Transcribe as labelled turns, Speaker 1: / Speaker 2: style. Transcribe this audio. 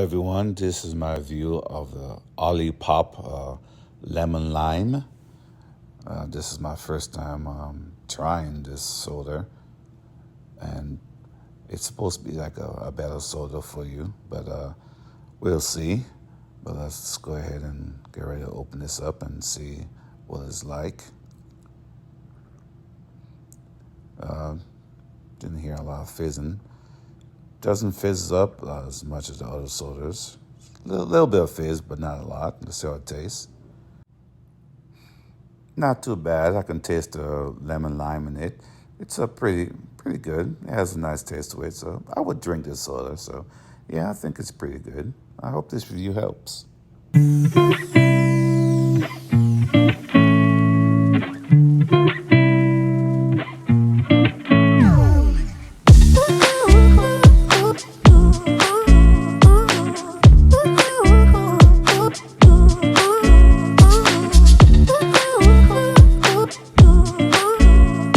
Speaker 1: everyone, this is my review of the OLIPOP Lemon Lime. This is my first time trying this soda, and it's supposed to be like a better soda for you, but we'll see. But let's go ahead and get ready to open this up and see what it's like. Didn't hear a lot of fizzing. Doesn't fizz up as much as the other sodas. Little bit of fizz, but not a lot. Let's see how it tastes. Not too bad. I can taste the lemon lime in it. It's a pretty good. It has a nice taste to it, so I would drink this soda. So yeah, I think it's pretty good. I hope this review helps.